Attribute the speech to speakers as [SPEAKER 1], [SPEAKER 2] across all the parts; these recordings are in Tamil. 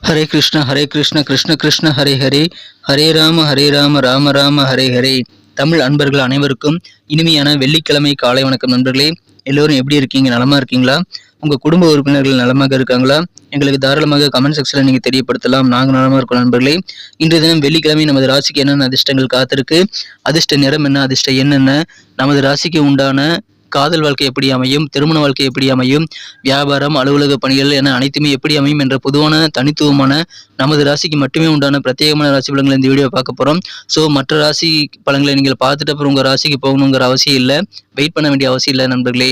[SPEAKER 1] ஹரே கிருஷ்ண கிருஷ்ண கிருஷ்ண ஹரே ஹரே, ஹரே ராம ராம ராம ஹரே ஹரே. தமிழ் அன்பர்கள் அனைவருக்கும் இனிமையான வெள்ளிக்கிழமை காலை வணக்கம் நண்பர்களே. எல்லோரும் எப்படி இருக்கீங்க? நலமா இருக்கீங்களா? உங்க குடும்ப உறுப்பினர்கள் நலமாக இருக்காங்களா? எங்களுக்கு தாராளமாக கமெண்ட் செக்ஷன்ல நீங்க தெரியப்படுத்தலாம். நாங்க நலமா இருக்கோம் நண்பர்களே. இன்றைய தினம் வெள்ளிக்கிழமை நமது ராசிக்கு என்னென்ன அதிர்ஷ்டங்கள் காத்திருக்கு, அதிர்ஷ்ட நிறம் என்ன, அதிர்ஷ்ட எண் என்ன, நமது ராசிக்கு உண்டான காதல் வாழ்க்கை எப்படி அமையும், திருமண வாழ்க்கை எப்படி அமையும், வியாபாரம், அலுவலக பணிகள் என அனைத்துமே எப்படி அமையும் என்ற பொதுவான தனித்துவமான நமது ராசிக்கு மட்டுமே உண்டான பிரத்யேகமான ராசி பலன்களை இந்த வீடியோ பார்க்க போறோம். ஸோ மற்ற ராசி பலன்களை நீங்கள் பார்த்துட்டு அப்புறம் உங்க ராசிக்கு போகணுங்கிற அவசியம் இல்லை, வெயிட் பண்ண வேண்டிய அவசியம் இல்லை நண்பர்களே.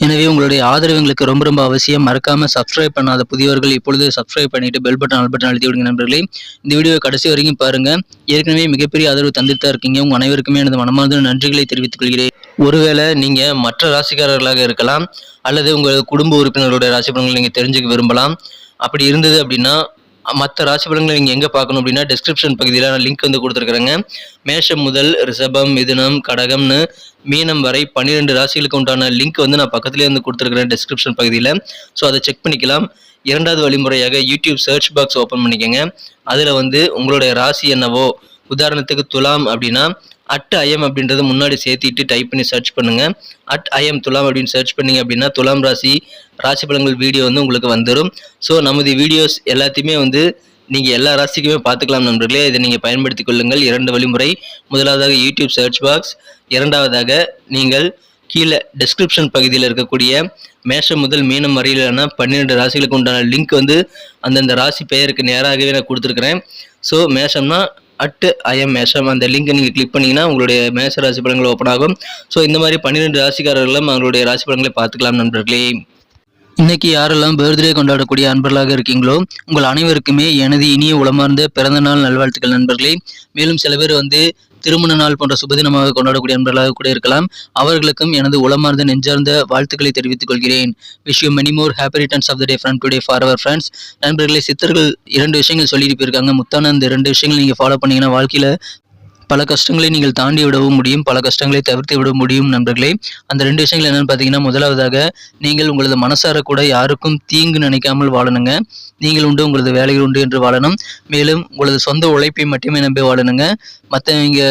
[SPEAKER 1] எனவே உங்களுடைய ஆதரவு எங்களுக்கு ரொம்ப ரொம்ப அவசியம். மறக்காம சப்ஸ்கிரைப் பண்ணாத புதியவர்கள் இப்பொழுது சப்ஸ்கிரைப் பண்ணிட்டு பெல் பட்டன் ஆல் பட்டன் அழுத்தி விடுங்க நண்பர்களே. இந்த வீடியோ கடைசி வரைக்கும் பாருங்க. ஏற்கனவே மிகப்பெரிய ஆதரவு தந்துட்டு தான் இருக்கீங்க. உங்க அனைவருக்குமே எனது மனமார்ந்த நன்றிகளை தெரிவித்துக் கொள்கிறேன். ஒருவேளை நீங்க மற்ற ராசிக்காரர்களாக இருக்கலாம், அல்லது உங்கள் குடும்ப உறுப்பினர்களுடைய ராசி பலன்களை நீங்க தெரிஞ்சுக்க விரும்பலாம். அப்படி இருந்தது அப்படின்னா மற்ற ராசி பலன்களை நீங்கள் எங்கே பார்க்கணும் அப்படின்னா டிஸ்கிரிப்ஷன் பகுதியில் நான் லிங்க் வந்து கொடுத்துருக்குறேங்க. மேஷம் முதல் ரிஷபம், மிதுனம், கடகம்னு மீனம் வரை 12 ராசிகளுக்கு உண்டான லிங்க் வந்து நான் பக்கத்துலேயே வந்து கொடுத்துருக்குறேன் டிஸ்கிரிப்ஷன் பகுதியில். ஸோ அதை செக் பண்ணிக்கலாம். இரண்டாவது வழிமுறையாக யூடியூப் சர்ச் பாக்ஸ் ஓப்பன் பண்ணிக்கோங்க. அதில் வந்து உங்களுடைய ராசி என்னவோ, உதாரணத்துக்கு துலாம் அப்படின்னா @IM அப்படின்றத முன்னாடி சேர்த்திட்டு டைப் பண்ணி சர்ச் பண்ணுங்க. @IM துலாம் அப்படின்னு சர்ச் பண்ணீங்க அப்படின்னா துலாம் ராசி பலன்கள் வீடியோ வந்து உங்களுக்கு வந்துடும். ஸோ நமது வீடியோஸ் எல்லாத்தையுமே வந்து நீங்கள் எல்லா ராசிக்குமே பார்த்துக்கலாம் நண்பர்களே. இதை நீங்கள் பயன்படுத்தி கொள்ளுங்கள். 2 வழிமுறை. முதலாவதாக யூடியூப் சர்ச் பாக்ஸ், இரண்டாவதாக நீங்கள் கீழே டிஸ்கிரிப்ஷன் பகுதியில் இருக்கக்கூடிய மேஷம் முதல் மீனம் வரையிலான 12 ராசிகளுக்கு உண்டான லிங்க் வந்து அந்தந்த ராசி பெயருக்கு நேராகவே நான் கொடுத்துருக்குறேன். ஸோ மேஷம்னா @IM மேஷம் அந்த லிங்கை நீங்கள் கிளிக் பண்ணிங்கன்னா உங்களுடைய மேஷ ராசி பலன்கள் ஓப்பன் ஆகும். ஸோ இந்த மாதிரி 12 ராசிக்காரர்களும் அவங்களுடைய ராசி பலன்களை பார்த்துக்கலாம் நண்பர்களே. இன்னைக்கு யாரெல்லாம் பர்த்டே கொண்டாடக்கூடிய அன்பர்களாக இருக்கீங்களோ உங்கள் அனைவருக்குமே எனது இனிய உளமார்ந்த பிறந்த நாள் நல்வாழ்த்துக்கள் நண்பர்களே. மேலும் சில பேர் வந்து திருமண நாள் போன்ற சுபதினமாக கொண்டாடக்கூடிய அன்பர்களாக கூட இருக்கலாம். அவர்களுக்கும் எனது உளமார்ந்த நெஞ்சார்ந்த வாழ்த்துக்களை தெரிவித்துக் கொள்கிறேன். Wish you many more happy returns of the day from today for our friends. நண்பர்களே, சித்தர்கள் 2 விஷயங்கள் சொல்லிட்டு போயிருக்காங்க. முத்தான அந்த 2 விஷயங்கள் நீங்கள் ஃபாலோ பண்ணீங்கன்னா வாழ்க்கையில் பல கஷ்டங்களை நீங்கள் தாண்டி விடவும் முடியும், பல கஷ்டங்களை தவிர்த்து விட முடியும் நண்பர்களே. அந்த 2 விஷயங்கள் என்னன்னு பார்த்தீங்கன்னா, முதலாவதாக நீங்கள் உங்களது மனசார கூட யாருக்கும் தீங்கு நினைக்காமல் வாழணுங்க. நீங்கள் உண்டு, உங்களது வேலைகள் உண்டு என்று வாழணும். மேலும் உங்களது சொந்த உழைப்பை மட்டுமே நம்பி வாழணுங்க. மற்றவங்க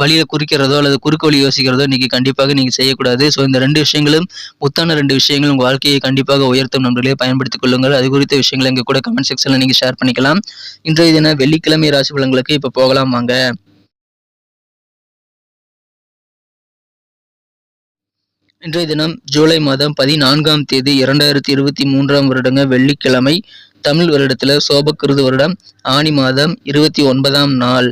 [SPEAKER 1] வழியை குறிக்கிறதோ அல்லது குறுக்கு வழி யோசிக்கிறதோ இன்னைக்கு கண்டிப்பாக நீங்கள் செய்யக்கூடாது. ஸோ இந்த 2 விஷயங்களும் முத்தான 2 விஷயங்கள் உங்கள் வாழ்க்கையை கண்டிப்பாக உயர்த்தும் நண்பர்களே. பயன்படுத்திக் கொள்ளுங்கள். அது குறித்த விஷயங்களை எங்கள் கூட கமெண்ட் செக்ஷனில் நீங்கள் ஷேர் பண்ணிக்கலாம். இன்றைய தின வெள்ளிக்கிழமை ராசி பலன்களுக்கு இப்போ போகலாம் வாங்க. இன்றைய தினம் ஜூலை மாதம் 14ஆம் தேதி 2023ஆம் வருடங்க வெள்ளிக்கிழமை. தமிழ் வருடத்தில் சோபக்கிருது வருடம் ஆனி மாதம் 29ஆம் நாள்.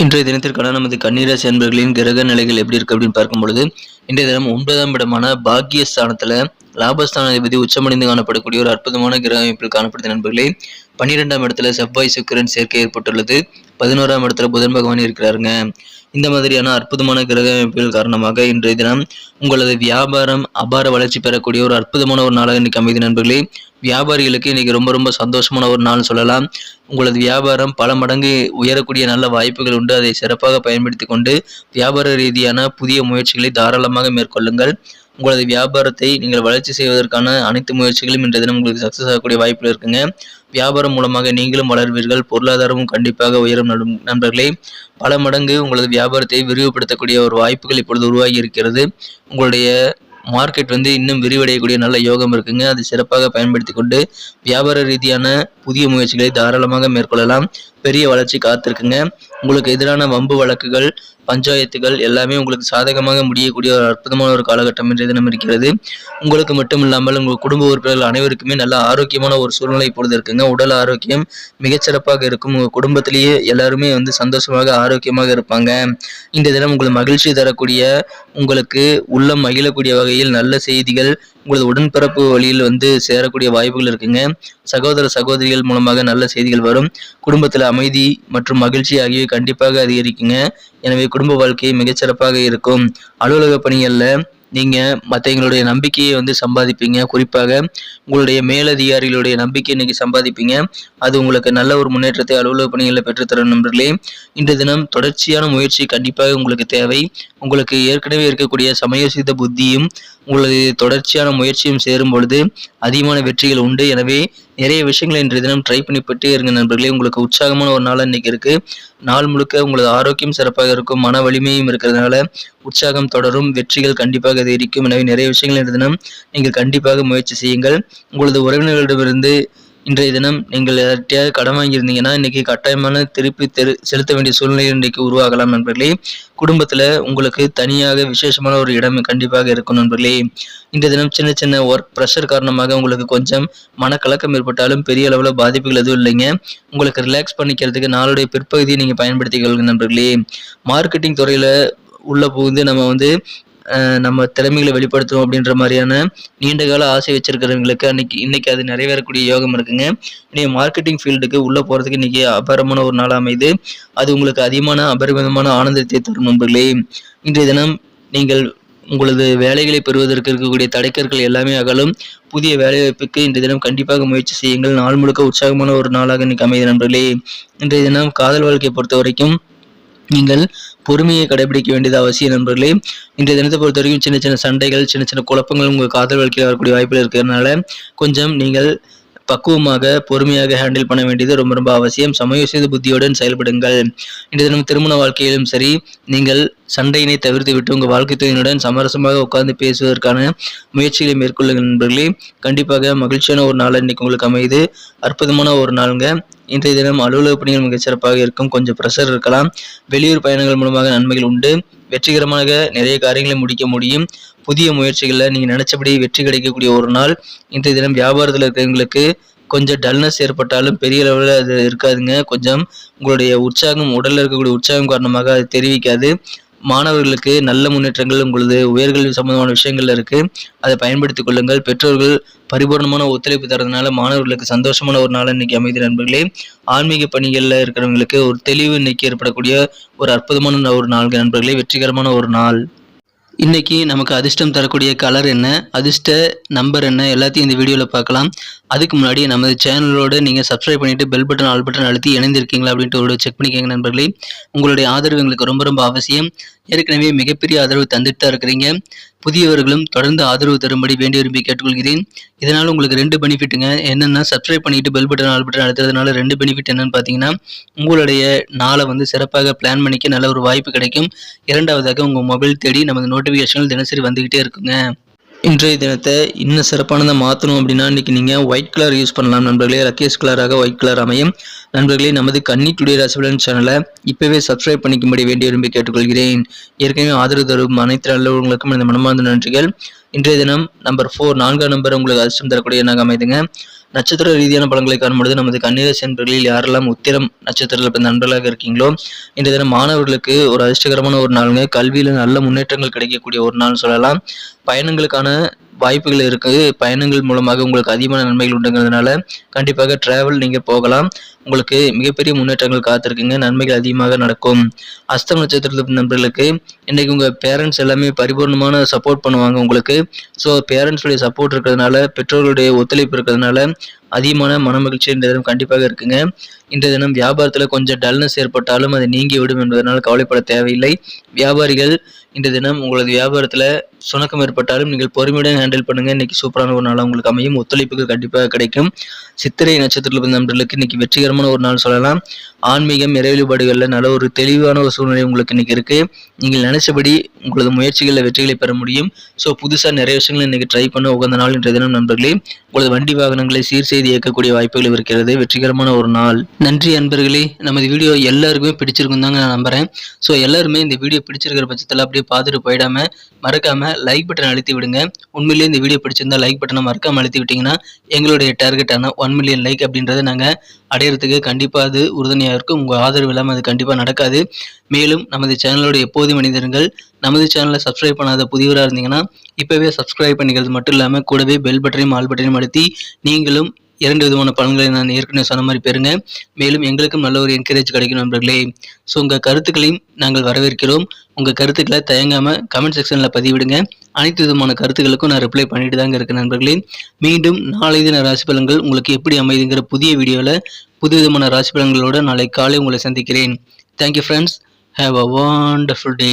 [SPEAKER 1] இன்றைய தினத்திற்கான நமது கன்னிராசி அன்பர்களின் கிரக நிலைகள் எப்படி இருக்கு அப்படின்னு பார்க்கும் பொழுது, இன்றைய தினம் 9ஆம் இடமான பாக்கியஸ்தானத்தில் லாபஸ்தானாதிபதி உச்சமடைந்து காணப்படக்கூடிய ஒரு அற்புதமான கிரக அமைப்பில் காணப்படுது நண்பர்களே. 12ஆம் இடத்துல செவ்வாய் சுக்கிரன் சேர்க்கை ஏற்பட்டுள்ளது. 11ஆம் இடத்துல புதன் பகவான் இருக்கிறாருங்க. இந்த மாதிரியான அற்புதமான கிரக அமைப்புகள் காரணமாக இன்றைய தினம் உங்களது வியாபாரம் அபார வளர்ச்சி பெறக்கூடிய ஒரு அற்புதமான ஒரு நாளாக இன்னைக்கு அமைதி நண்பர்களே. வியாபாரிகளுக்கு இன்னைக்கு ரொம்ப ரொம்ப சந்தோஷமான ஒரு நாள் சொல்லலாம். உங்களது வியாபாரம் பல மடங்கு உயரக்கூடிய நல்ல வாய்ப்புகள் உண்டு. அதை சிறப்பாக பயன்படுத்தி கொண்டு வியாபார ரீதியான புதிய முயற்சிகளை தாராளமாக மேற்கொள்ளுங்கள். உங்களது வியாபாரத்தை நீங்கள் வளர்ச்சி செய்வதற்கான அனைத்து முயற்சிகளும் இன்றைய தினம் உங்களுக்கு சக்சஸ் ஆகக்கூடிய வாய்ப்புகள் இருக்குங்க. வியாபாரம் மூலமாக நீங்களும் வளர்வீர்கள். பொருளாதாரமும் கண்டிப்பாக உயரும் நண்பர்களே. பல மடங்கு உங்களது வியாபாரத்தை விரிவுபடுத்தக்கூடிய ஒரு வாய்ப்புகள் இப்பொழுது உருவாகி இருக்கிறது. உங்களுடைய மார்க்கெட் வந்து இன்னும் விரிவடையக்கூடிய நல்ல யோகம் இருக்குங்க. அது சிறப்பாக பயன்படுத்தி கொண்டு வியாபார ரீதியான புதிய முயற்சிகளை தாராளமாக மேற்கொள்ளலாம். பெரிய வளர்ச்சி காத்திருக்குங்க. உங்களுக்கு எதிரான வம்பு வழக்குகள், பஞ்சாயத்துகள் எல்லாமே உங்களுக்கு சாதகமாக முடியக்கூடிய ஒரு அற்புதமான ஒரு காலகட்டம் இன்றைய தினம் இருக்கிறது. உங்களுக்கு மட்டும் இல்லாமல் உங்கள் குடும்ப உறுப்பினர்கள் அனைவருக்குமே நல்ல ஆரோக்கியமான ஒரு சூழ்நிலை இப்பொழுது இருக்குங்க. உடல் ஆரோக்கியம் மிகச்சிறப்பாக இருக்கும். உங்கள் குடும்பத்திலேயே எல்லாருமே வந்து சந்தோஷமாக ஆரோக்கியமாக இருப்பாங்க. இந்த தினம் உங்களுக்கு மகிழ்ச்சி தரக்கூடிய, உங்களுக்கு உள்ளம் மகிழக்கூடிய வகையில் நல்ல செய்திகள் உங்களது உடன்பிறப்பு வழியில் வந்து சேரக்கூடிய வாய்ப்புகள் இருக்குங்க. சகோதர சகோதரிகள் மூலமாக நல்ல செய்திகள் வரும். குடும்பத்தில் அமைதி மற்றும் மகிழ்ச்சி ஆகியவை கண்டிப்பாக அதிகரிக்குங்க. எனவே குடும்ப வாழ்க்கை மிகச்சிறப்பாக இருக்கும். அலுவலக பணிகளில் நீங்கள் மற்றவங்களுடைய நம்பிக்கையை வந்து சம்பாதிப்பீங்க. குறிப்பாக உங்களுடைய மேலதிகாரிகளுடைய நம்பிக்கை இன்னைக்கு சம்பாதிப்பீங்க. அது உங்களுக்கு நல்ல ஒரு முன்னேற்றத்தை அலுவலக பணிகளில் பெற்றுத்தரும் நண்பர்களே. இன்றைய தினம் தொடர்ச்சியான முயற்சி கண்டிப்பாக உங்களுக்கு தேவை. உங்களுக்கு ஏற்கனவே இருக்கக்கூடிய சமயோசித புத்தியும் உங்களது தொடர்ச்சியான முயற்சியும் சேரும் பொழுது அதிகமான வெற்றிகள் உண்டு. எனவே நிறைய விஷயங்களை இன்றைய தினம் ட்ரை பண்ணிட்டே இருங்க நண்பர்களே. உங்களுக்கு உற்சாகமான ஒரு நாள் இன்னைக்கு இருக்கு. நாள் முழுக்க உங்களது ஆரோக்கியம் சிறப்பாக இருக்கும், மன வலிமையும் இருக்கிறதுனால உற்சாகம் தொடரும், வெற்றிகள் கண்டிப்பாக அதிகரிக்கும். எனவே நிறைய விஷயங்கள் இன்றைய தினம் நீங்கள் கண்டிப்பாக முயற்சி செய்யுங்கள். உங்களது உறவினர்களிடமிருந்து இன்றைய தினம் நீங்கள் யார்கிட்டயாவது கடன் வாங்கியிருந்தீங்கன்னா இன்னைக்கு கட்டாயமான திருப்பி செலுத்த வேண்டிய சூழ்நிலை இன்றைக்கு உருவாகலாம் நண்பர்களே. குடும்பத்துல உங்களுக்கு தனியாக விசேஷமான ஒரு இடம் கண்டிப்பாக இருக்கும் நண்பர்களே. இன்றைய தினம் சின்ன சின்ன ஒர்க் ப்ரெஷர் காரணமாக உங்களுக்கு கொஞ்சம் மனக்கலக்கம் ஏற்பட்டாலும் பெரிய அளவில் பாதிப்புகள் எதுவும் இல்லைங்க. உங்களுக்கு ரிலாக்ஸ் பண்ணிக்கிறதுக்கு நாளுடைய பிற்பகுதியை நீங்க பயன்படுத்திக்கொள்ளுங்க நண்பர்களே. மார்க்கெட்டிங் துறையில உள்ள புகுந்து நம்ம திறமைகளை வெளிப்படுத்தணும் அப்படின்ற மாதிரியான நீண்ட கால ஆசை வச்சிருக்கிறவங்களுக்கு இன்னைக்கு அது நிறைவேறக்கூடிய யோகம் இருக்குங்க. நீங்க மார்க்கெட்டிங் ஃபீல்டுக்கு உள்ள போறதுக்கு இன்னைக்கு அபாரமான ஒரு நாள் அமைது. அது உங்களுக்கு அதிகமான அபரிமிதமான ஆனந்தத்தை தரும் நண்பர்களே. இன்றைய தினம் நீங்கள் உங்களது வேலைகளை பெறுவதற்கு இருக்கக்கூடிய தடைக்கற்கள் எல்லாமே அகலும். புதிய வேலைவாய்ப்புக்கு இன்றைய தினம் கண்டிப்பாக முயற்சி செய்யுங்கள். நாள் முழுக்க உற்சாகமான ஒரு நாளாக இன்னைக்கு அமைது நண்பர்களே. இன்றைய தினம் காதல் வாழ்க்கையை பொறுத்த வரைக்கும் நீங்கள் பொறுமையை கடைபிடிக்க வேண்டியது அவசியம் நண்பர்களே. இன்றைய தினத்தை பொறுத்த வரைக்கும் சின்ன சின்ன சண்டைகள், சின்ன சின்ன குழப்பங்கள் உங்கள் காதல் வாழ்க்கையில் வரக்கூடிய வாய்ப்புகள் இருக்கிறதுனால கொஞ்சம் நீங்கள் பக்குவமாக பொறுமையாக ஹேண்டில் பண்ண வேண்டியது ரொம்ப ரொம்ப அவசியம். சமயோசித புத்தியுடன் செயல்படுங்கள். இன்றைய தினம் திருமண வாழ்க்கையிலும் சரி, நீங்கள் சண்டையினை தவிர்த்து விட்டு உங்கள் வாழ்க்கை துணையுடன் சமரசமாக உட்கார்ந்து பேசுவதற்கான முயற்சிகளை மேற்கொள்ளுங்கள் நண்பர்களே. கண்டிப்பாக மகிழ்ச்சியான ஒரு நாள் இன்னைக்கு உங்களுக்கு அமைது. அற்புதமான ஒரு நாளுங்க. இன்றைய தினம் அலுவலக பணிகள் மிகச் சிறப்பாக இருக்கும். கொஞ்சம் ப்ரெஷர் இருக்கலாம். வெளியூர் பயணங்கள் மூலமாக நன்மைகள் உண்டு. வெற்றிகரமாக நிறைய காரியங்களை முடிக்க முடியும். புதிய முயற்சிகளில் நீங்கள் நினைச்சபடி வெற்றி கிடைக்கக்கூடிய ஒரு நாள். இன்றைய தினம் வியாபாரத்தில் இருக்கிறவங்களுக்கு கொஞ்சம் டல்னஸ் ஏற்பட்டாலும் பெரிய அளவில் அது இருக்காதுங்க. கொஞ்சம் உங்களுடைய உற்சாகம், உடலில் இருக்கக்கூடிய உற்சாகம் காரணமாக அது தெரிவிக்காது. மாணவர்களுக்கு நல்ல முன்னேற்றங்கள் உங்களது உயர்கல்வி சம்பந்தமான விஷயங்கள்ல இருக்கு. அதை பயன்படுத்திக் கொள்ளுங்கள். பெற்றோர்கள் பரிபூர்ணமான ஒத்துழைப்பு தரதுனால மாணவர்களுக்கு சந்தோஷமான ஒரு நாள் இன்னைக்கு அமைதி நண்பர்களே. ஆன்மீக பணிகள்ல இருக்கிறவங்களுக்கு ஒரு தெளிவு இன்னைக்கு ஏற்படக்கூடிய ஒரு அற்புதமான ஒரு நாள் நண்பர்களே. வெற்றிகரமான ஒரு நாள். இன்னைக்கு நமக்கு அதிர்ஷ்டம் தரக்கூடிய கலர் என்ன, அதிர்ஷ்ட நம்பர் என்ன, எல்லாத்தையும் இந்த வீடியோவில் பார்க்கலாம். அதுக்கு முன்னாடி நமது சேனலோடு நீங்கள் சப்ஸ்கிரைப் பண்ணிவிட்டு பெல் பட்டன் ஆல் பட்டன் அழுத்தி இணைந்திருக்கீங்களா அப்படின்ட்டு ஒரு செக் பண்ணிக்கோங்க நண்பர்களே. உங்களுடைய ஆதரவு எங்களுக்கு ரொம்ப ரொம்ப அவசியம். ஏற்கனவே மிகப்பெரிய ஆதரவு தந்துட்டு தான் இருக்கிறீங்க. புதியவர்களும் தொடர்ந்து ஆதரவு தரும்படி வேண்டி விரும்பி கேட்டுக்கொள்கிறேன். இதனால் உங்களுக்கு 2 பெனிஃபிட்டுங்க. என்னென்னா, சப்ஸ்கிரைப் பண்ணிட்டு பெல் பட்டன் ஆல் பட்டன் அழுத்துறதுனால 2 பெனிஃபிட் என்னன்னு பார்த்தீங்கன்னா, உங்களுடைய நாளை சிறப்பாக பிளான் பண்ணிக்க நல்ல ஒரு வாய்ப்பு கிடைக்கும். இரண்டாவதாக உங்கள் மொபைல் தேடி நமது நோட்டிஃபிகேஷன்கள் தினசரி வந்துக்கிட்டே இருக்குங்க. இன்றைய தினத்தை இன்னும் சிறப்பானதை மாற்றணும் அப்படின்னா இன்றைக்கி நீங்கள் ஒயிட் கலர் யூஸ் பண்ணலாம் நண்பர்களே. லக்கியஸ்ட் கலராக ஒயிட் கலர் அமையும். நண்பர்களே, நமது கன்னி டுடே ராசிபலன் சேனலை இப்போவே சப்ஸ்கிரைப் பண்ணிக்கும்படி வேண்டி விரும்பி கேட்டுக்கொள்கிறேன். ஏற்கனவே ஆதரவு தரும் அனைத்து நல்லவர்களுக்கும் இந்த மனமார்ந்த நன்றிகள். இன்றைய தினம் நம்பர் 4 4ஆம் நம்பர் உங்களுக்கு அதிர்ஷ்டம் தரக்கூடிய எண்ணாக அமைதுங்க. நட்சத்திர ரீதியான பலன்களை காணும்பொழுது நமது கன்னிராசி நண்பர்களில் யாரெல்லாம் உத்திரம் நட்சத்திரத்தில் நண்பர்களாக இருக்கீங்களோ இன்றைய தினம் மாணவர்களுக்கு ஒரு அதிர்ஷ்டகரமான ஒரு நாளுங்க. கல்வியில் நல்ல முன்னேற்றங்கள் கிடைக்கக்கூடிய ஒரு நாள் சொல்லலாம். பயணங்களுக்கான வாய்ப்புகள் இருக்குது. பயணங்கள் மூலமாக உங்களுக்கு அதிகமான நன்மைகள் உண்டுங்கிறதுனால கண்டிப்பாக டிராவல் நீங்கள் போகலாம். உங்களுக்கு மிகப்பெரிய முன்னேற்றங்கள் காத்திருக்குங்க. நன்மைகள் அதிகமாக நடக்கும். அஸ்தம் நட்சத்திரத்தில் நண்பர்களுக்கு இன்றைக்கு உங்கள் பேரண்ட்ஸ் எல்லாமே பரிபூர்ணமான சப்போர்ட் பண்ணுவாங்க உங்களுக்கு. ஸோ பேரண்ட்ஸுடைய சப்போர்ட் இருக்கிறதுனால, பெற்றோர்களுடைய ஒத்துழைப்பு இருக்கிறதுனால அதிகமான மன மகிழ்ச்சி இன்றைய தினம் கண்டிப்பாக இருக்குங்க. இன்றைய தினம் வியாபாரத்தில் கொஞ்சம் டல்னஸ் ஏற்பட்டாலும் அது நீங்கி விடும் என்பதனால் கவலைப்பட தேவையில்லை. வியாபாரிகள் இன்றைய தினம் உங்களது வியாபாரத்தில் சுணக்கம் ஏற்பட்டாலும் நீங்கள் பொறுமையுடன் ஹேண்டில் பண்ணுங்கள். இன்னைக்கு சூப்பரான ஒரு நாள் உங்களுக்கு அமையும். ஒத்துழைப்புகள் கண்டிப்பாக கிடைக்கும். சித்திரை நட்சத்திரத்தில் நண்பர்களுக்கு இன்னைக்கு வெற்றிகரமான ஒரு நாள் சொல்லலாம். ஆன்மீகம், இறை வழிபாடுகளில் நல்ல ஒரு தெளிவான ஒரு சூழ்நிலை உங்களுக்கு இன்னைக்கு இருக்கு. நீங்கள் நினைச்சபடி உங்களது முயற்சிகளில் வெற்றிகளை பெற முடியும். ஸோ புதுசாக நிறைய விஷயங்கள் இன்னைக்கு ட்ரை பண்ண உகந்த நாள் இன்றைய தினம் நண்பர்களே. உங்களது வண்டி வாகனங்களை சீர் செய்து இயக்கக்கூடிய வாய்ப்புகள் இருக்கிறது. வெற்றிகரமான ஒரு நாள். நன்றி அன்பர்களே. நமது வீடியோ எல்லாருக்குமே பிடிச்சிருக்கும் தாங்க நான் நம்புறேன். ஸோ எல்லாருமே இந்த வீடியோ பிடிச்சிருக்கிற பட்சத்தில் அப்படியே பார்த்துட்டு போயிடாம மறக்காம லைக் பட்டன் அழுத்தி விடுங்க. உண்மையிலேயே இந்த வீடியோ பிடிச்சிருந்தா லைக் பட்டனை மறக்காம அழுத்தி விட்டீங்கன்னா எங்களுடைய டார்கெட்டான 1 மில்லியன் லைக் அப்படின்றத நாங்கள் அடையிறதுக்கு கண்டிப்பாக அது உறுதுணையாக இருக்கும். உங்கள் ஆதரவு இல்லாமல் அது கண்டிப்பாக நடக்காது. மேலும் நமது சேனலோட எப்போதும் மனிதர்கள் நமது சேனலை சப்ஸ்கிரைப் பண்ணாத புதியவராக இருந்தீங்கன்னா இப்போவே சப்ஸ்கிரைப் பண்ணிக்கிறது மட்டும் இல்லாமல் கூடவே பெல் பட்டனையும் ஆல் பட்டனையும் அழுத்தி நீங்களும் 2 விதமான பலன்களை நான் ஏற்கனவே சொன்ன மாதிரி பெறுங்க. மேலும் எங்களுக்கும் நல்ல ஒரு என்கரேஜ் கிடைக்கும் நண்பர்களே. ஸோ உங்கள் கருத்துக்களையும் நாங்கள் வரவேற்கிறோம். உங்கள் கருத்துக்களை தயங்காமல் கமெண்ட் செக்ஷனில் பதிவிடுங்க. அனைத்து விதமான கருத்துக்களுக்கும் நான் ரிப்ளை பண்ணிட்டு தாங்க இருக்கேன் நண்பர்களே. மீண்டும் நாளை தின ராசி பலன்கள் உங்களுக்கு எப்படி அமைதுங்கிற புதிய வீடியோவில் புது விதமான ராசி பலன்களோடு நாளை காலை உங்களை சந்திக்கிறேன். Thank you friends. Have a wonderful day.